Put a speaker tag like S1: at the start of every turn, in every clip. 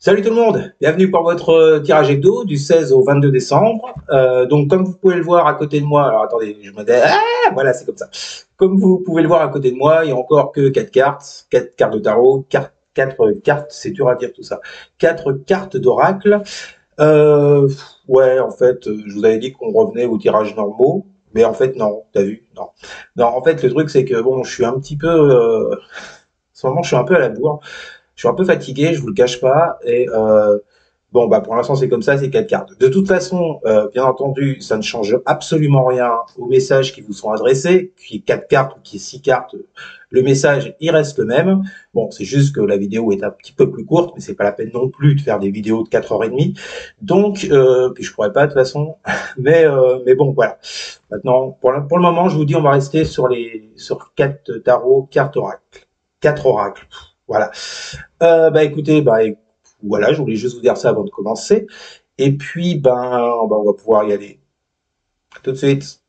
S1: Salut tout le monde, bienvenue pour votre tirage hebdo du 16 au 22 décembre. Donc comme vous pouvez le voir à côté de moi, alors attendez, je me dis, voilà c'est comme ça. Comme vous pouvez le voir à côté de moi, il n'y a encore que 4 cartes, 4 cartes de tarot, 4 cartes, c'est dur à dire tout ça, 4 cartes d'oracle. Ouais, en fait, je vous avais dit qu'on revenait aux tirages normaux, mais en fait non, t'as vu, non. Non, en fait le truc c'est que bon, je suis un petit peu, en ce moment je suis un peu à la bourre. Je suis un peu fatigué, je vous le cache pas. Et bon, bah pour l'instant c'est comme ça, c'est 4 cartes. De toute façon, bien entendu, ça ne change absolument rien aux messages qui vous sont adressés, qui est 4 cartes ou qui est 6 cartes. Le message, il reste le même. Bon, c'est juste que la vidéo est un petit peu plus courte, mais c'est pas la peine non plus de faire des vidéos de 4h30. Donc, puis je pourrais pas de toute façon. Mais bon, voilà. Maintenant, pour le moment, je vous dis, on va rester sur 4 tarots, cartes oracles. 4 oracles. Voilà. Bah écoutez, voilà, je voulais juste vous dire ça avant de commencer. Et puis, on va pouvoir y aller. À tout de suite.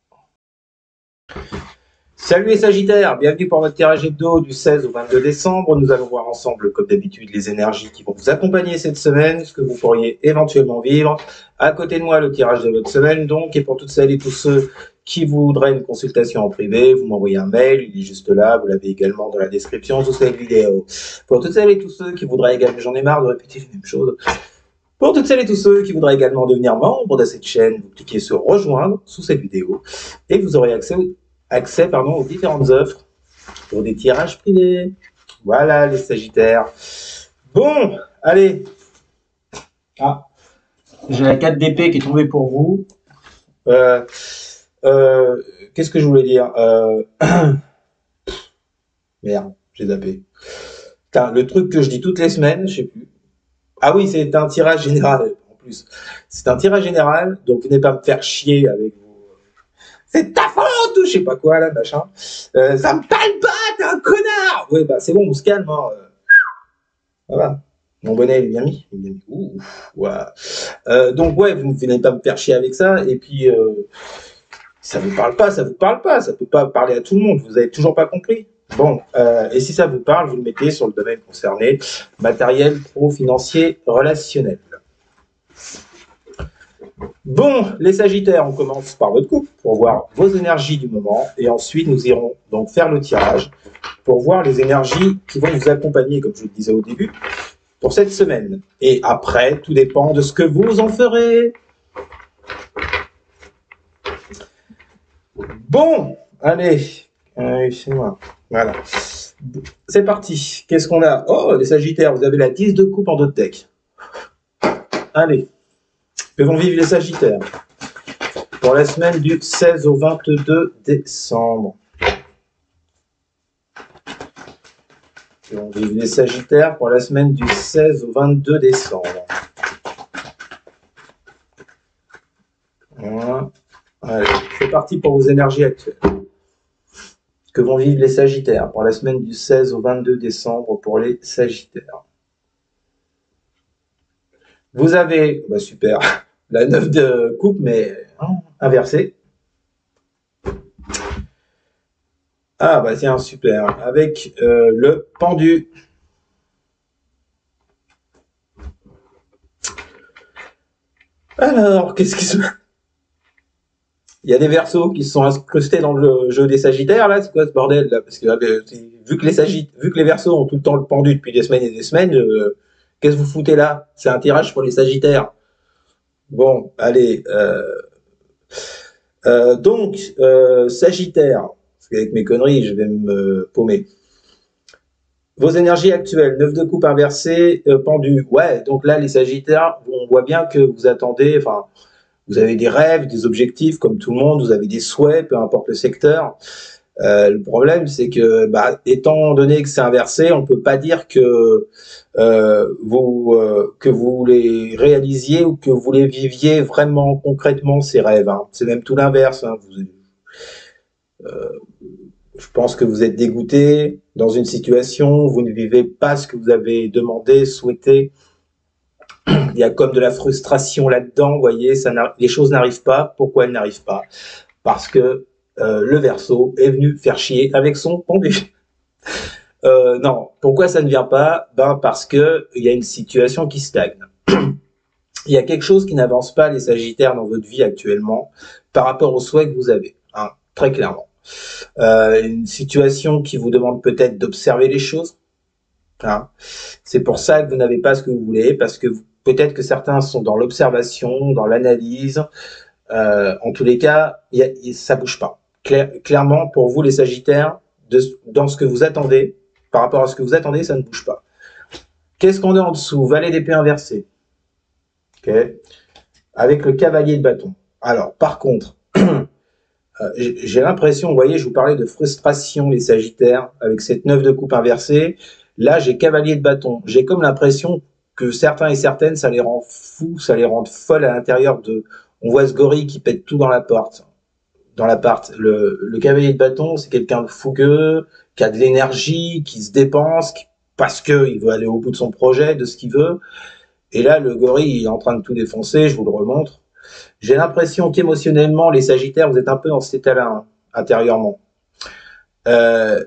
S1: Salut les Sagittaires, bienvenue pour votre tirage hebdo du 16 au 22 décembre. Nous allons voir ensemble, comme d'habitude, les énergies qui vont vous accompagner cette semaine, ce que vous pourriez éventuellement vivre. À côté de moi, le tirage de votre semaine, donc, et pour toutes celles et tous ceux qui voudraient une consultation en privé, vous m'envoyez un mail, il est juste là, vous l'avez également dans la description sous cette vidéo. Pour toutes celles et tous ceux qui voudraient également, j'en ai marre de répéter les mêmes choses. Pour toutes celles et tous ceux qui voudraient également devenir membre de cette chaîne, vous cliquez sur rejoindre sous cette vidéo et vous aurez accès aux différentes offres pour des tirages privés. Voilà les Sagittaires. Bon, allez. Ah, j'ai la 4 d'épée qui est tombée pour vous. Qu'est-ce que je voulais dire Merde, j'ai zappé. Putain, le truc que je dis toutes les semaines, je sais plus. Ah oui, c'est un tirage général en plus. C'est un tirage général, donc venez pas me faire chier avec vos. C'est ta faute ou je sais pas quoi là, machin. Ça me parle pas, t'es un connard. Ouais, bah c'est bon, on se calme. Hein. Voilà. Mon bonnet il est bien mis. Il est bien mis. Ouh, ouais. Donc ouais, vous ne venez pas me faire chier avec ça. Et puis ça vous parle pas, ça vous parle pas. Ça peut pas parler à tout le monde. Vous avez toujours pas compris. Bon, et si ça vous parle, vous le mettez sur le domaine concerné, matériel, pro, financier, relationnel. Bon, les Sagittaires, on commence par votre couple pour voir vos énergies du moment et ensuite nous irons donc faire le tirage pour voir les énergies qui vont vous accompagner, comme je le disais au début, pour cette semaine. Et après, tout dépend de ce que vous en ferez. Bon, allez, c'est moi. Voilà. C'est parti. Qu'est-ce qu'on a? Oh, les Sagittaires, vous avez la 10 de coupe en dos de deck. Allez. Que vont vivre les Sagittaires pour la semaine du 16 au 22 décembre. Que vont vivre les Sagittaires pour la semaine du 16 au 22 décembre. Voilà. Allez, c'est parti pour vos énergies actuelles. Que vont vivre les Sagittaires pour la semaine du 16 au 22 décembre pour les Sagittaires. Vous avez, bah super, la 9 de coupe, mais inversée. Ah bah tiens, super, avec le pendu. Alors, qu'est-ce qui se... Il y a des Verseaux qui se sont incrustés dans le jeu des Sagittaires, là, c'est quoi ce bordel, là? Parce que vu que les Verseaux ont tout le temps le pendu depuis des semaines et des semaines, qu'est-ce que vous foutez là? C'est un tirage pour les Sagittaires. Bon, allez. Donc, Sagittaire, parce qu'avec mes conneries, je vais me paumer. Vos énergies actuelles, 9 de coupe inversé, pendu. Ouais, donc là, les Sagittaires, on voit bien que vous attendez, enfin, vous avez des rêves, des objectifs, comme tout le monde, vous avez des souhaits, peu importe le secteur. Le problème, c'est que, étant donné que c'est inversé, on ne peut pas dire que vous les réalisiez ou que vous les viviez vraiment concrètement, ces rêves. Hein. C'est même tout l'inverse. Hein. Je pense que vous êtes dégoûté dans une situation, vous ne vivez pas ce que vous avez demandé, souhaité. Il y a comme de la frustration là-dedans, vous voyez, les choses n'arrivent pas. Pourquoi elles n'arrivent pas? Parce que le Verseau est venu faire chier avec son pendu. Non, pourquoi ça ne vient pas? Ben parce que il y a une situation qui stagne. Il y a quelque chose qui n'avance pas, les Sagittaires, dans votre vie actuellement, par rapport aux souhaits que vous avez, hein, très clairement. Une situation qui vous demande peut-être d'observer les choses. Hein. C'est pour ça que vous n'avez pas ce que vous voulez, parce que peut-être que certains sont dans l'observation, dans l'analyse. En tous les cas, ça bouge pas. Clairement, pour vous, les Sagittaires, dans ce que vous attendez, par rapport à ce que vous attendez, ça ne bouge pas. Qu'est-ce qu'on a en dessous? Valet d'épée inversé. Okay. Avec le cavalier de bâton. Alors, par contre, j'ai l'impression, vous voyez, je vous parlais de frustration, les Sagittaires, avec cette 9 de coupe inversée. Là, j'ai cavalier de bâton. J'ai comme l'impression que certains et certaines, ça les rend fous, ça les rend folles à l'intérieur de... On voit ce gorille qui pète tout dans la porte. Dans l'appart. Le cavalier de bâton, c'est quelqu'un de fougueux, qui a de l'énergie, qui se dépense, parce qu'il veut aller au bout de son projet, de ce qu'il veut. Et là, le gorille il est en train de tout défoncer, je vous le remontre. J'ai l'impression qu'émotionnellement, les Sagittaires, vous êtes un peu dans cet état-là, hein, intérieurement.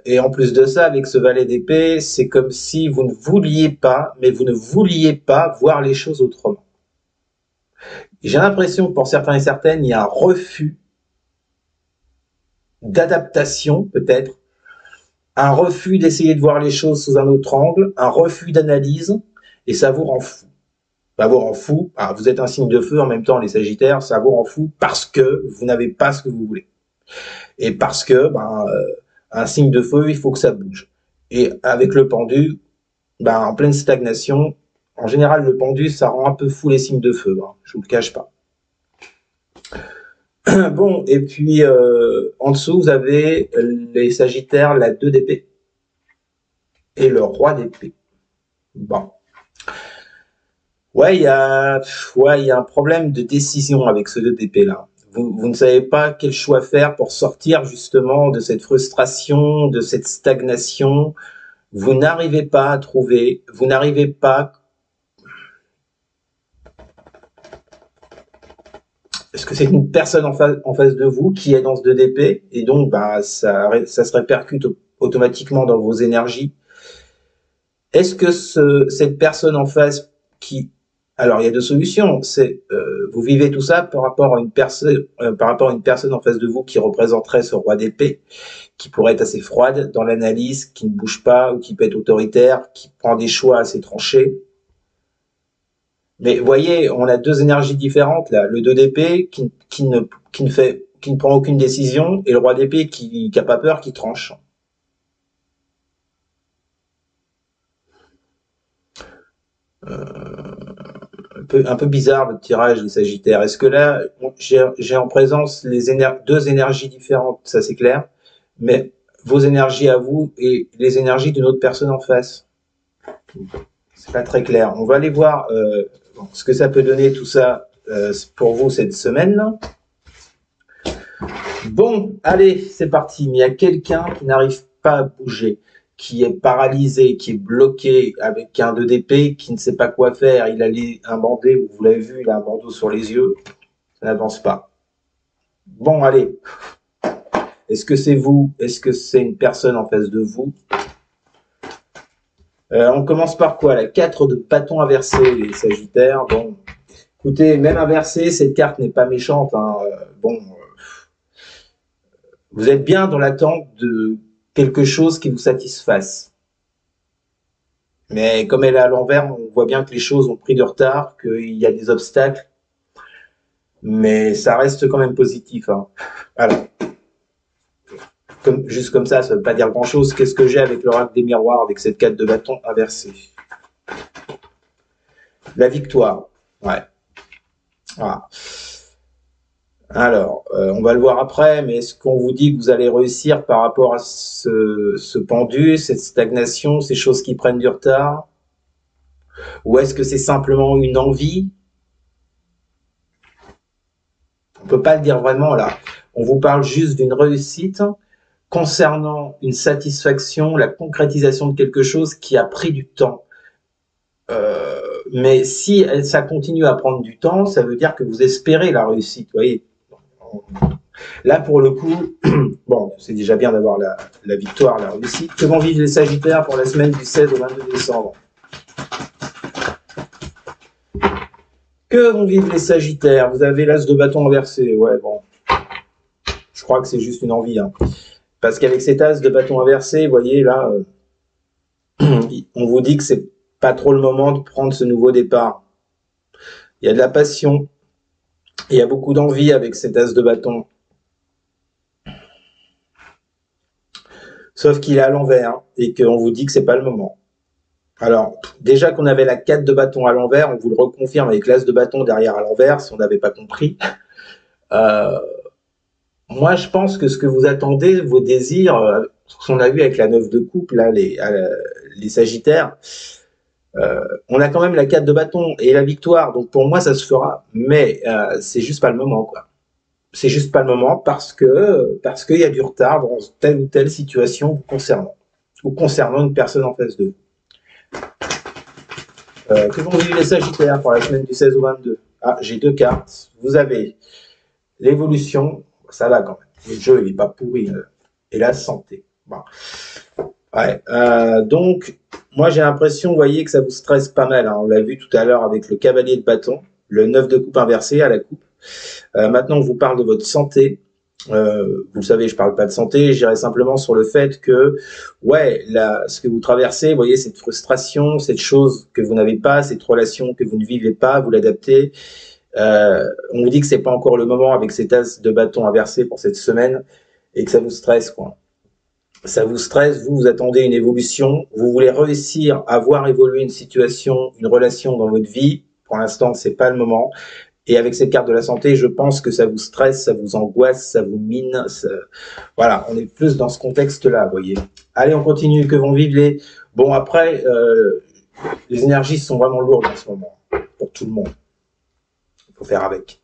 S1: Et en plus de ça, avec ce valet d'épée, c'est comme si vous ne vouliez pas, mais vous ne vouliez pas voir les choses autrement. J'ai l'impression que pour certains et certaines, il y a un refus d'adaptation, peut-être, un refus d'essayer de voir les choses sous un autre angle, un refus d'analyse, et ça vous rend fou. Ça vous rend fou. Ah, vous êtes un signe de feu en même temps, les Sagittaires, ça vous rend fou parce que vous n'avez pas ce que vous voulez. Et parce que, un signe de feu, il faut que ça bouge. Et avec le pendu, en pleine stagnation, en général, le pendu, ça rend un peu fou les signes de feu, hein, je vous le cache pas. Bon, et puis en dessous, vous avez les Sagittaires, la 2 d'épée et le roi d'épée. Bon. Ouais, il y a un problème de décision avec ce 2 d'épée là. Vous ne savez pas quel choix faire pour sortir justement de cette frustration, de cette stagnation. Vous n'arrivez pas à trouver, vous n'arrivez pas. Est-ce que c'est une personne en face de vous qui est dans ce 2 d'épée et donc ça se répercute automatiquement dans vos énergies. Est-ce que cette personne en face qui... Alors, il y a deux solutions. C'est vous vivez tout ça par rapport à une personne en face de vous qui représenterait ce roi d'épée, qui pourrait être assez froide dans l'analyse, qui ne bouge pas ou qui peut être autoritaire, qui prend des choix assez tranchés. Mais vous voyez, on a deux énergies différentes là. Le 2 d'épée qui ne prend aucune décision et le roi d'épée qui n'a pas peur, qui tranche. Un peu bizarre votre tirage, les Sagittaires. Est-ce que là, j'ai en présence deux énergies différentes, ça c'est clair, mais vos énergies à vous et les énergies d'une autre personne en face. C'est pas très clair. On va aller voir ce que ça peut donner tout ça pour vous cette semaine. Bon, allez, c'est parti. Mais il y a quelqu'un qui n'arrive pas à bouger, qui est paralysé, qui est bloqué avec un 2 d'épée, qui ne sait pas quoi faire. Il a un bandé, vous l'avez vu, il a un bandeau sur les yeux. Ça n'avance pas. Bon, allez. Est-ce que c'est vous? Est-ce que c'est une personne en face de vous? On commence par quoi? La 4 de bâton inversé, les Sagittaires. Bon, écoutez, même inversé, cette carte n'est pas méchante. Hein. Vous êtes bien dans l'attente de quelque chose qui vous satisfasse. Mais comme elle est à l'envers, on voit bien que les choses ont pris du retard, qu'il y a des obstacles. Mais ça reste quand même positif. Hein. Alors, juste comme ça ne veut pas dire grand-chose. Qu'est-ce que j'ai avec l'oracle des miroirs, avec cette 4 de bâton inversée? La victoire. Ouais. Voilà. Alors, on va le voir après, mais est-ce qu'on vous dit que vous allez réussir par rapport à ce pendu, cette stagnation, ces choses qui prennent du retard? Ou est-ce que c'est simplement une envie? On ne peut pas le dire vraiment là. On vous parle juste d'une réussite concernant une satisfaction, la concrétisation de quelque chose qui a pris du temps. Mais si ça continue à prendre du temps, ça veut dire que vous espérez la réussite, vous voyez. Là, pour le coup, bon, c'est déjà bien d'avoir la victoire, la réussite. Que vont vivre les Sagittaires pour la semaine du 16 au 22 décembre? Que vont vivre les Sagittaires? Vous avez l'as de bâton inversé. Ouais, bon, je crois que c'est juste une envie. Hein. Parce qu'avec cet as de bâton inversé, vous voyez, là, on vous dit que c'est pas trop le moment de prendre ce nouveau départ. Il y a de la passion, il y a beaucoup d'envie avec cet as de bâton. Sauf qu'il est à l'envers hein, et qu'on vous dit que c'est pas le moment. Alors, déjà qu'on avait la 4 de bâton à l'envers, on vous le reconfirme avec l'as de bâton derrière à l'envers, si on n'avait pas compris. Moi, je pense que ce que vous attendez, vos désirs, ce qu'on a vu avec la 9 de coupe, là, les Sagittaires, on a quand même la 4 de bâton et la victoire, donc pour moi, ça se fera, mais c'est juste pas le moment, quoi. C'est juste pas le moment parce qu'il y a du retard dans telle ou telle situation vous concernant, ou concernant une personne en face de vous. Que vont vivre les Sagittaires pour la semaine du 16 au 22? Ah, j'ai deux cartes. Vous avez l'évolution, ça va quand même. Le jeu, il n'est pas pourri. Et la santé. Bon. Ouais. Donc, moi, j'ai l'impression, vous voyez, que ça vous stresse pas mal. Hein. On l'a vu tout à l'heure avec le cavalier de bâton, le 9 de coupe inversé à la coupe. Maintenant, on vous parle de votre santé. Vous le savez, je parle pas de santé, j'irai simplement sur le fait que, ouais, là, ce que vous traversez, vous voyez, cette frustration, cette chose que vous n'avez pas, cette relation que vous ne vivez pas, vous l'adaptez. On vous dit que c'est pas encore le moment avec cet as de bâton inversé pour cette semaine et que ça vous stresse, quoi. Ça vous stresse, vous attendez une évolution, vous voulez réussir à voir évoluer une situation, une relation dans votre vie. Pour l'instant, c'est pas le moment. Et avec cette carte de la santé, je pense que ça vous stresse, ça vous angoisse, ça vous mine. Ça... Voilà, on est plus dans ce contexte-là, vous voyez. Allez, on continue. Que vont vivre les... Bon, après, les énergies sont vraiment lourdes en ce moment, pour tout le monde. Il faut faire avec.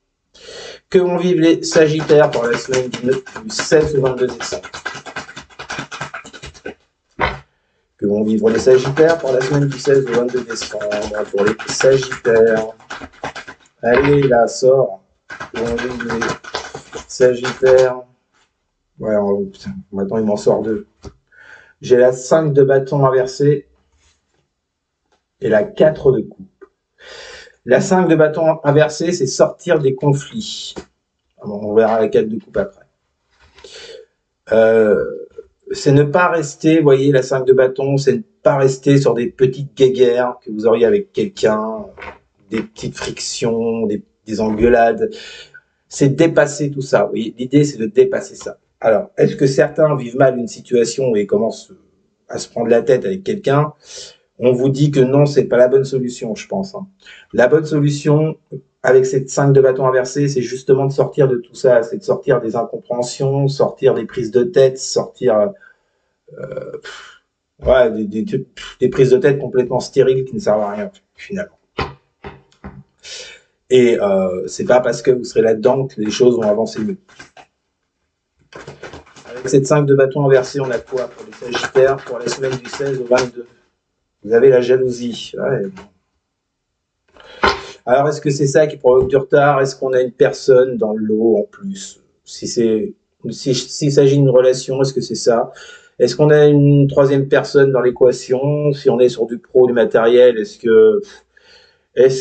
S1: Que vont vivre les Sagittaires pour la semaine du 16 au 22 décembre? Que vont vivre les Sagittaires pour la semaine du 16 au 22 décembre? Pour les Sagittaires... Allez, là, sort. Les Sagittaires. Ouais, putain, maintenant il m'en sort deux. J'ai la 5 de bâton inversé et la 4 de coupe. La 5 de bâton inversé, c'est sortir des conflits. On verra la 4 de coupe après. C'est ne pas rester, vous voyez, la 5 de bâton, c'est ne pas rester sur des petites guéguerres que vous auriez avec quelqu'un, des petites frictions, des engueulades. C'est dépasser tout ça. Oui, l'idée, c'est de dépasser ça. Alors, est-ce que certains vivent mal une situation et commencent à se prendre la tête avec quelqu'un? On vous dit que non, c'est pas la bonne solution, je pense. Hein. La bonne solution, avec cette 5 de bâton inversé, c'est justement de sortir de tout ça. C'est de sortir des incompréhensions, sortir des prises de tête, sortir ouais, des prises de tête complètement stériles qui ne servent à rien, finalement. Et c'est pas parce que vous serez là-dedans que les choses vont avancer mieux. Avec cette 5 de bâton inversé, on a quoi pour les Sagittaires pour la semaine du 16 au 22? Vous avez la jalousie. Ouais. Alors, est-ce que c'est ça qui provoque du retard? Est-ce qu'on a une personne dans le lot en plus? S'il s'agit d'une relation, est-ce que c'est ça? Est-ce qu'on a une troisième personne dans l'équation? Si on est sur du pro, du matériel, est-ce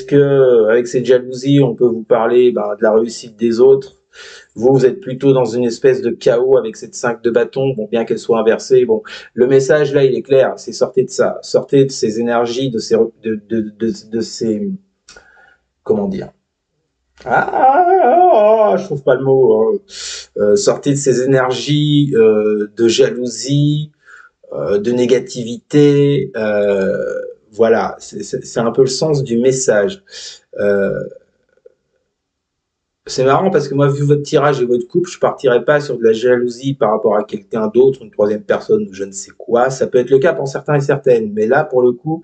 S1: que, avec cette jalousie, on peut vous parler de la réussite des autres? Vous êtes plutôt dans une espèce de chaos avec cette 5 de bâton, bon, bien qu'elle soit inversée. Bon, le message là, il est clair, c'est sortez de ça, sortez de ces énergies, de ces comment dire? Je trouve pas le mot. Hein. Sortez de ces énergies de jalousie, de négativité. Voilà, c'est un peu le sens du message. C'est marrant parce que moi, vu votre tirage et votre coupe, je partirais pas sur de la jalousie par rapport à quelqu'un d'autre, une troisième personne ou je ne sais quoi. Ça peut être le cas pour certains et certaines, mais là, pour le coup,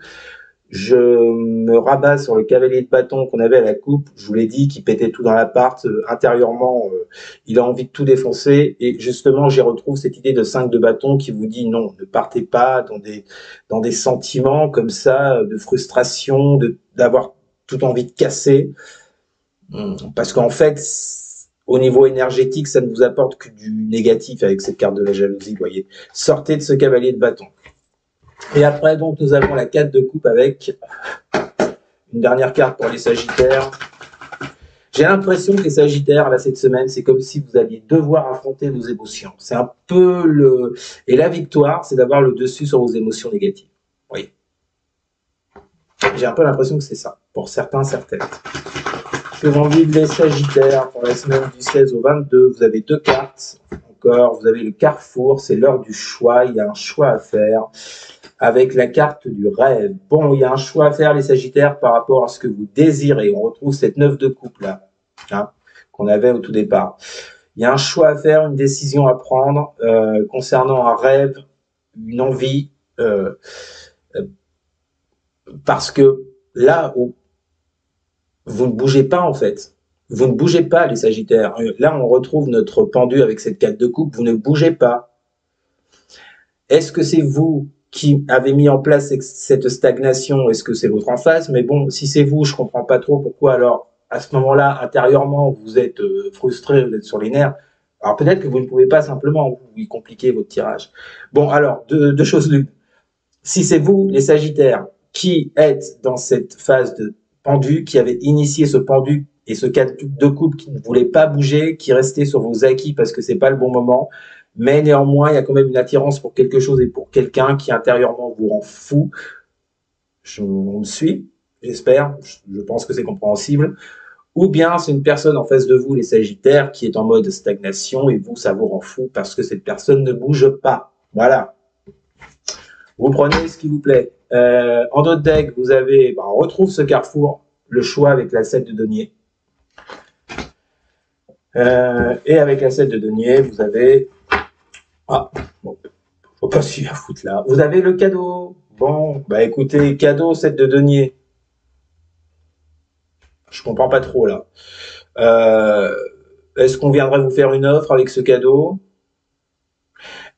S1: je me rabats sur le cavalier de bâton qu'on avait à la coupe. Je vous l'ai dit, qui pétait tout dans l'appart. Intérieurement, il a envie de tout défoncer. Et justement, j'y retrouve cette idée de 5 de bâton qui vous dit non, ne partez pas dans des sentiments comme ça, de frustration, d'avoir toute envie de casser. Parce qu'en fait, Au niveau énergétique, ça ne vous apporte que du négatif avec cette carte de la jalousie, vous voyez. Sortez de ce cavalier de bâton. Et après, donc, nous avons la 4 de coupe avec une dernière carte pour les Sagittaires. J'ai l'impression que les Sagittaires, là, cette semaine, c'est comme si vous alliez devoir affronter vos émotions. C'est un peu le... Et la victoire, c'est d'avoir le dessus sur vos émotions négatives. Vous voyez. J'ai un peu l'impression que c'est ça, pour certains, certaines. Que vont vivre les Sagittaires pour la semaine du 16 au 22. Vous avez 2 cartes encore. Vous avez le carrefour, c'est l'heure du choix. Il y a un choix à faire avec la carte du rêve. Bon, il y a un choix à faire, les Sagittaires, par rapport à ce que vous désirez. On retrouve cette 9 de coupe là, hein, qu'on avait au tout départ. Il y a un choix à faire, une décision à prendre concernant un rêve, une envie, parce que là où vous ne bougez pas en fait. Vous ne bougez pas, les Sagittaires. Là, on retrouve notre pendu avec cette 4 de coupe. Vous ne bougez pas. Est-ce que c'est vous qui avez mis en place cette stagnation? Est-ce que c'est l'autre en face? Mais bon, si c'est vous, je comprends pas trop pourquoi alors, à ce moment-là, intérieurement, vous êtes frustré, vous êtes sur les nerfs. Alors peut-être que vous ne pouvez pas simplement vous compliquer votre tirage. Bon, alors, deux choses l'une. Si c'est vous, les Sagittaires, qui êtes dans cette phase de pendu, qui avait initié ce pendu et ce cas de couple qui ne voulait pas bouger, qui restait sur vos acquis parce que c'est pas le bon moment, mais néanmoins, il y a quand même une attirance pour quelque chose et pour quelqu'un qui intérieurement vous rend fou. On me suit, j'espère, je pense que c'est compréhensible. Ou bien c'est une personne en face de vous, les Sagittaires, qui est en mode stagnation et vous, ça vous rend fou parce que cette personne ne bouge pas. Voilà. Vous prenez ce qui vous plaît. En d'autres decks, vous avez, on retrouve ce carrefour, le choix avec la 7 de denier. Et avec la 7 de denier, vous avez... Ah, bon, faut pas s'y foutre là. Vous avez le cadeau. Bon, bah écoutez, cadeau 7 de denier. Je comprends pas trop là. Est-ce qu'on viendrait vous faire une offre avec ce cadeau?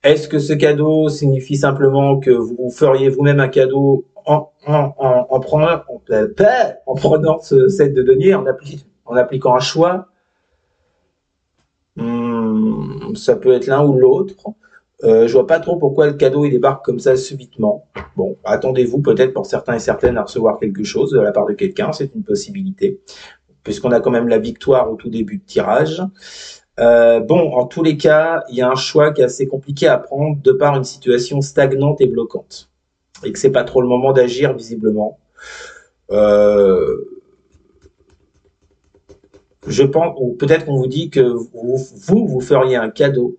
S1: Est-ce que ce cadeau signifie simplement que vous feriez vous-même un cadeau en prenant ce 7 de denier, en appliquant un choix? Ça peut être l'un ou l'autre. Je vois pas trop pourquoi le cadeau il débarque comme ça subitement. Bon, attendez-vous peut-être pour certains et certaines à recevoir quelque chose de la part de quelqu'un, c'est une possibilité, puisqu'on a quand même la victoire au tout début de tirage. Bon, en tous les cas, il y a un choix qui est assez compliqué à prendre de par une situation stagnante et bloquante, et que c'est pas trop le moment d'agir visiblement. Je pense, ou peut-être qu'on vous dit que vous feriez un cadeau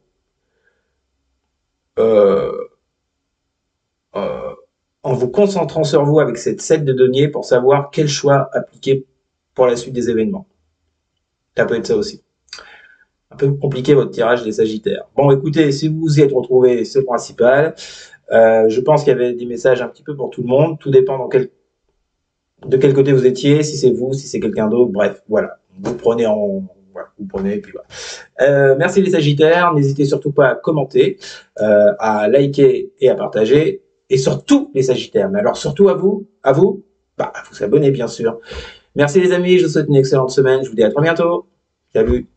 S1: en vous concentrant sur vous avec cette 7 de denier pour savoir quel choix appliquer pour la suite des événements. Ça peut être ça aussi. Un peu compliqué votre tirage des Sagittaires. Bon, écoutez, si vous vous y êtes retrouvés, c'est le principal. Je pense qu'il y avait des messages un petit peu pour tout le monde. Tout dépend de quel côté vous étiez, si c'est vous, si c'est quelqu'un d'autre. Bref, voilà. Vous prenez vous prenez et puis voilà. Merci les Sagittaires. N'hésitez surtout pas à commenter, à liker et à partager. Et surtout les Sagittaires. Mais alors surtout à vous, vous abonner bien sûr. Merci les amis, je vous souhaite une excellente semaine. Je vous dis à très bientôt. Salut.